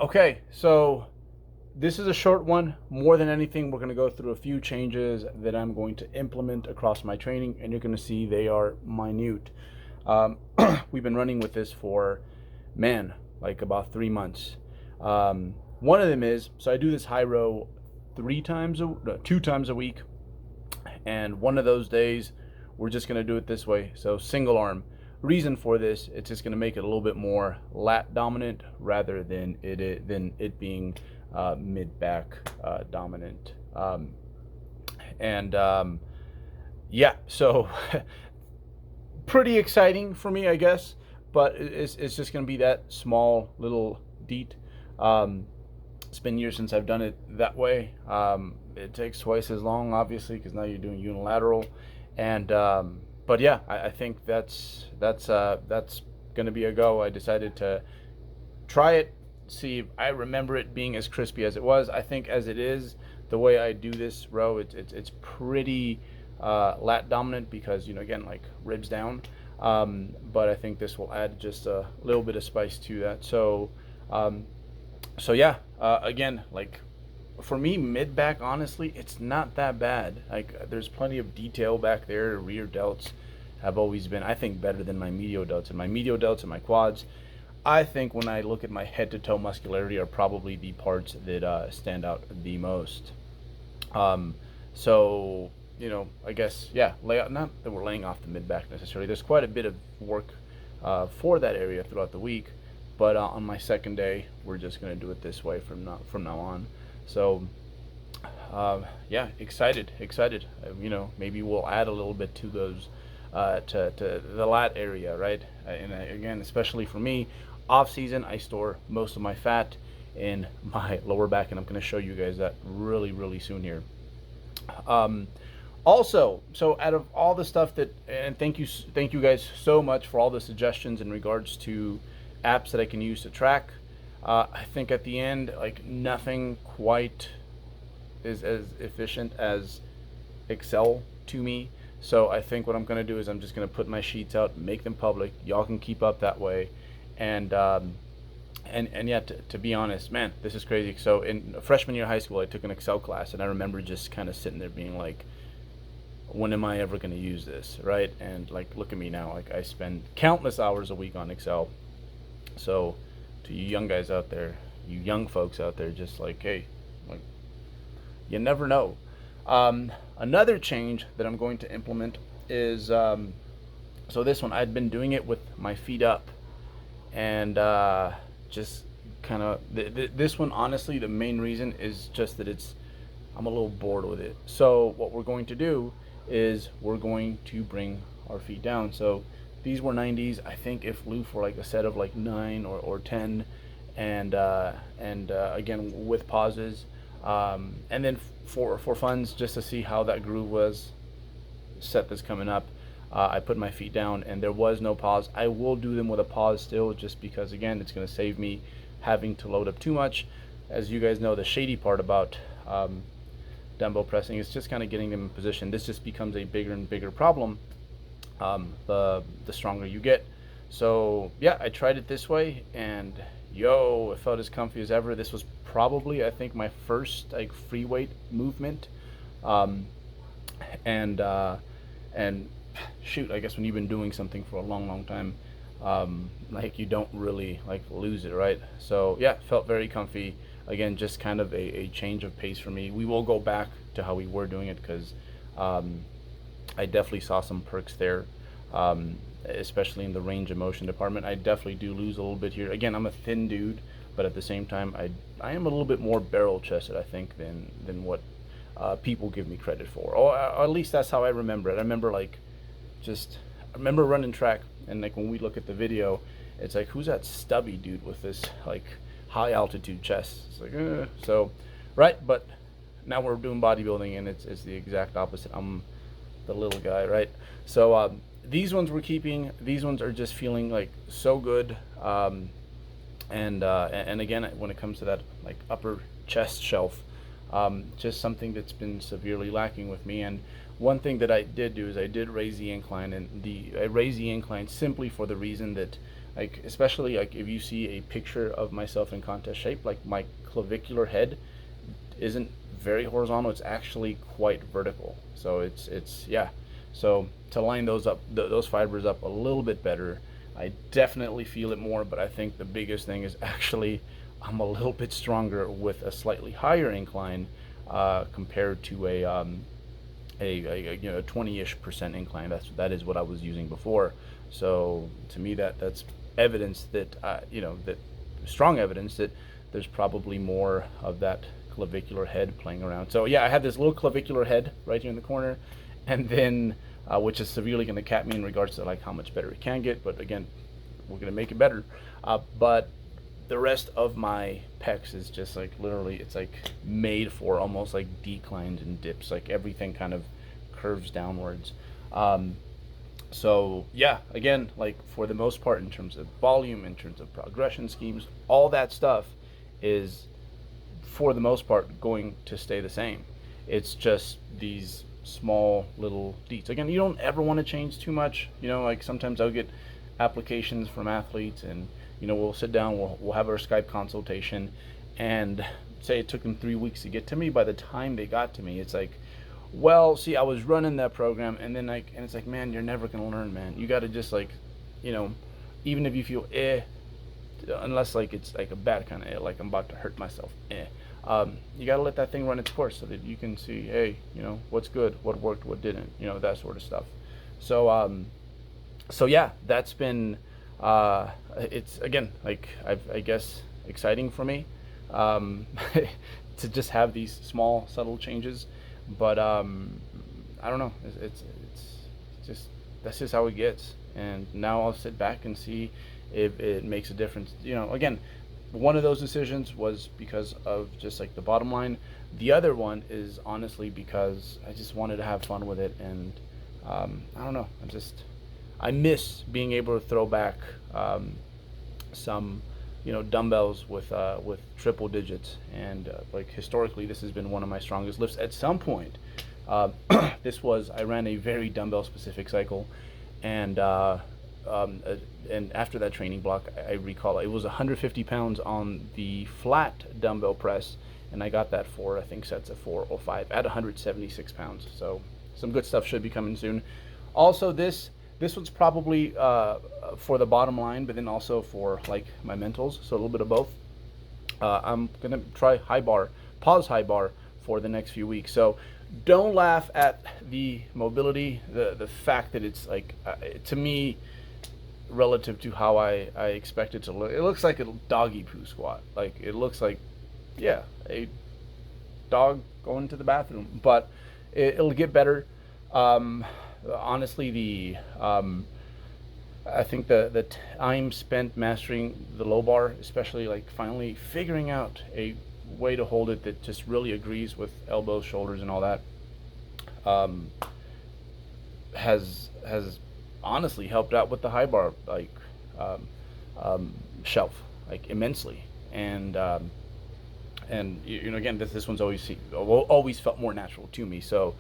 Okay, so this is a short one. More than anything, we're going to go through a few changes that I'm going to implement across my training, and you're going to see they are minute. Um, we've been running with this for, man, like about 3 months. One of them is, so I do this high row 2 times a week, and one of those days we're just going to do it this way, so single arm. Reason for this, it's just going to make it a little bit more lat dominant rather than it being mid back dominant. And Yeah, so pretty exciting for me, I guess, but it's just going to be that small little deet. It's been years since I've done it that way. It takes twice as long, obviously, because now you're doing unilateral, and but yeah, I think that's gonna be a go. I decided to try it, see if I remember it being as crispy as it was. I think as it is, the way I do this row, it's pretty lat dominant because again, like ribs down. But I think this will add just a little bit of spice to that. Um, so yeah, again, like for me, mid back, honestly, it's not that bad. Like there's plenty of detail back there. Rear delts have always been, I think, better than my medial delts. And my medial delts and my quads, I think when I look at my head to toe muscularity, are probably the parts that stand out the most. Um, so I guess yeah, lay out. Not that we're laying off the mid back necessarily. There's quite a bit of work for that area throughout the week, but on my second day, we're just gonna do it this way from now on. So yeah, excited. Maybe we'll add a little bit to those to the lat area, right? And again, especially for me, off season, I store most of my fat in my lower back, and I'm going to show you guys that really soon here. Um, Also, so out of all the stuff and thank you guys so much for all the suggestions in regards to apps that I can use to track. I think at the end, like nothing quite is as efficient as Excel to me. So I think what I'm going to do is I'm just going to put my sheets out, make them public. Y'all can keep up that way, and yeah, to be honest, man, this is crazy. So in freshman year of high school, I took an Excel class, and I remember just kind of sitting there being like, when am I ever going to use this, right? And like, look at me now. Like I spend countless hours a week on Excel. So to you young guys out there, you young folks out there, just like, hey, like, you never know. Another change that I'm going to implement is so this one, I'd been doing it with my feet up, and just kind of this one, honestly, the main reason is just that I'm a little bored with it. So what we're going to do is we're going to bring our feet down. So these were 90s. I think if Lou for like a set of like 9 or 10, and again with pauses, and then for funds, just to see how that groove was set that's coming up. I put my feet down and there was no pause. I will do them with a pause still, just because again it's going to save me having to load up too much. As you guys know, the shady part about dumbbell pressing is just kind of getting them in position. This just becomes a bigger and bigger problem the stronger you get. So yeah, I tried it this way, and it felt as comfy as ever. This was probably, I think, my first like free weight movement, um, and and shoot, I guess when you've been doing something for a long time, like you don't really like lose it, right? So yeah, felt very comfy. Again, just kind of a change of pace for me. We will go back to how we were doing it, because I definitely saw some perks there, especially in the range of motion department. I definitely do lose a little bit here. Again, I'm a thin dude, but at the same time, I am a little bit more barrel chested, I think, than what people give me credit for. Or at least that's how I remember it. I remember I remember running track, and like when we look at the video, it's like, who's that stubby dude with this like high altitude chest? It's like, so right. But now we're doing bodybuilding, and it's the exact opposite. I'm the little guy, right? So these ones we're keeping. These ones are just feeling like so good. And again, when it comes to that like upper chest shelf, just something that's been severely lacking with me. And one thing that I did do is I did raise the incline, and I raised the incline simply for the reason that like especially like if you see a picture of myself in contest shape, like my clavicular head isn't very horizontal, it's actually quite vertical. So it's yeah. So to line those up, those fibers up a little bit better, I definitely feel it more. But I think the biggest thing is actually I'm a little bit stronger with a slightly higher incline compared to a 20-ish% incline. That is what I was using before. So to me, that's evidence that that strong evidence that there's probably more of that clavicular head playing around. So yeah, I had this little clavicular head right here in the corner, and then which is severely going to cap me in regards to like how much better it can get. But again, we're going to make it better. But the rest of my pecs is just like literally, it's like made for almost like declines and dips. Like everything kind of curves downwards. So yeah, again, like for the most part, in terms of volume, in terms of progression schemes, all that stuff is for the most part going to stay the same. It's just these small little deets. Again, you don't ever want to change too much. Like sometimes I'll get applications from athletes, and we'll sit down, we'll have our Skype consultation, and say it took them 3 weeks to get to me. By the time they got to me, it's like, well, see, I was running that program, and then and it's like, man, you're never gonna learn, man. You got to just like, even if you feel unless like it's like a bad kind of like I'm about to hurt myself, you got to let that thing run its course so that you can see, hey, what's good, what worked, what didn't, that sort of stuff. So yeah, that's been it's again like I guess exciting for me to just have these small subtle changes. But I don't know, it's just, that's just how it gets. And now I'll sit back and see if it makes a difference. Again, one of those decisions was because of just like the bottom line. The other one is honestly because I just wanted to have fun with it. And I don't know, I miss being able to throw back some dumbbells with triple digits. And like historically, this has been one of my strongest lifts. At some point, I ran a very dumbbell specific cycle, and after that training block, I recall it was 150 pounds on the flat dumbbell press, and I got that for I think sets of 4 or 5 at 176 pounds. So some good stuff should be coming soon. Also, this one's probably for the bottom line, but then also for like my mentals, so a little bit of both. I'm gonna try pause high bar for the next few weeks. So don't laugh at the mobility, the fact that it's like to me, relative to how I expect it to look, it looks like a doggy poo squat. Like it looks like, yeah, a dog going to the bathroom, but it'll get better. Honestly, I think the time spent mastering the low bar, especially like finally figuring out a way to hold it that just really agrees with elbows, shoulders, and all that, has honestly helped out with the high bar like shelf like immensely. And again, this one's always felt more natural to me, so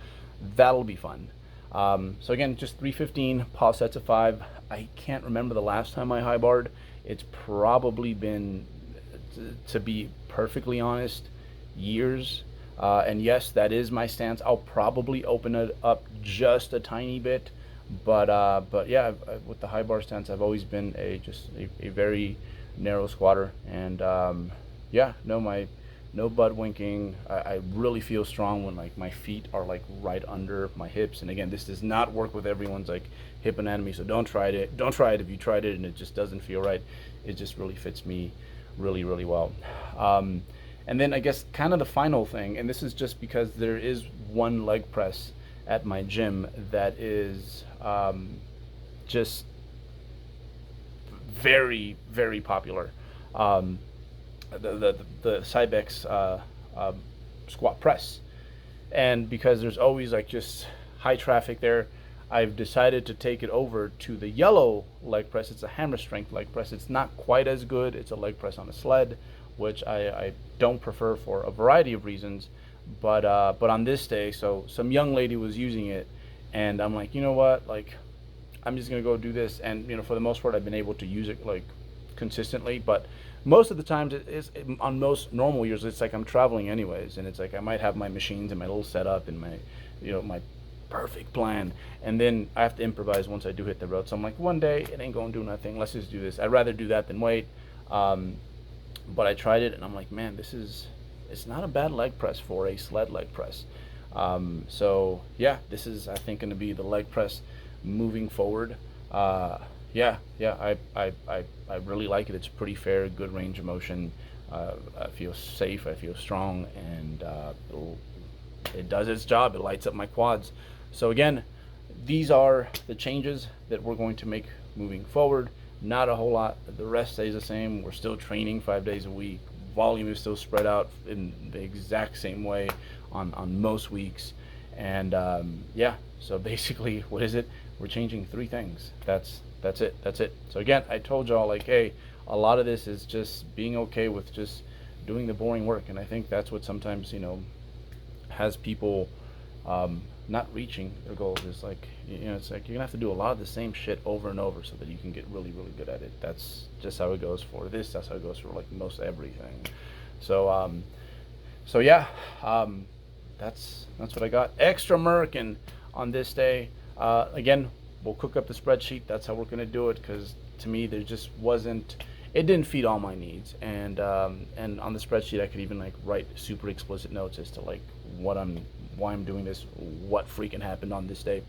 that'll be fun. So again, just 315 pause sets of 5. I can't remember the last time I high barred. It's probably been, to be perfectly honest, years. And yes, that is my stance. I'll probably open it up just a tiny bit, but yeah, with the high bar stance, I've always been a very narrow squatter. And yeah, no butt winking. I really feel strong when like my feet are like right under my hips. And again, this does not work with everyone's like hip anatomy, so don't try it if you tried it and it just doesn't feel right. It just really fits me really, really well. And then I guess kind of the final thing, and this is just because there is one leg press at my gym that is just very, very popular. The Cybex squat press. And because there's always like just high traffic there, I've decided to take it over to the yellow leg press. It's a hammer strength leg press. It's not quite as good. It's a leg press on a sled, which I don't prefer for a variety of reasons. But on this day, so some young lady was using it, and I'm like, you know what? Like, I'm just gonna go do this. And for the most part, I've been able to use it like consistently. But most of the times, on most normal years, it's like I'm traveling anyways, and it's like I might have my machines and my little setup and my my perfect plan, and then I have to improvise once I do hit the road. So I'm like, one day it ain't gonna do nothing. Let's just do this. I'd rather do that than wait. Um, but I tried it, and I'm like, man, it's not a bad leg press for a sled leg press. So yeah, this is, I think, going to be the leg press moving forward. Yeah, I really like it. It's pretty fair, good range of motion. I feel safe. I feel strong, and it does its job. It lights up my quads. So again, these are the changes that we're going to make moving forward. Not a whole lot. The rest stays the same. We're still training 5 days a week. Volume is still spread out in the exact same way on most weeks. And yeah, so basically, what is it? We're changing three things. That's it. That's it. So again, I told y'all, like, hey, a lot of this is just being okay with just doing the boring work, and I think that's what sometimes has people not reaching their goals. Is like, it's like you're gonna have to do a lot of the same shit over and over so that you can get really, really good at it. That's just how it goes for this. That's how it goes for like most everything. So so yeah, that's what I got. Extra Merkin on this day. Again, we'll cook up the spreadsheet. That's how we're gonna do it, because to me there just wasn't. It didn't feed all my needs, and on the spreadsheet I could even like write super explicit notes as to like why I'm doing this, what freaking happened on this day,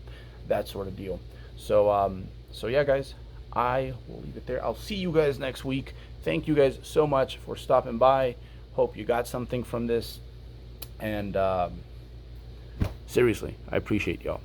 that sort of deal. So so yeah, guys, I will leave it there. I'll see you guys next week. Thank you guys so much for stopping by. Hope you got something from this, and seriously, I appreciate y'all.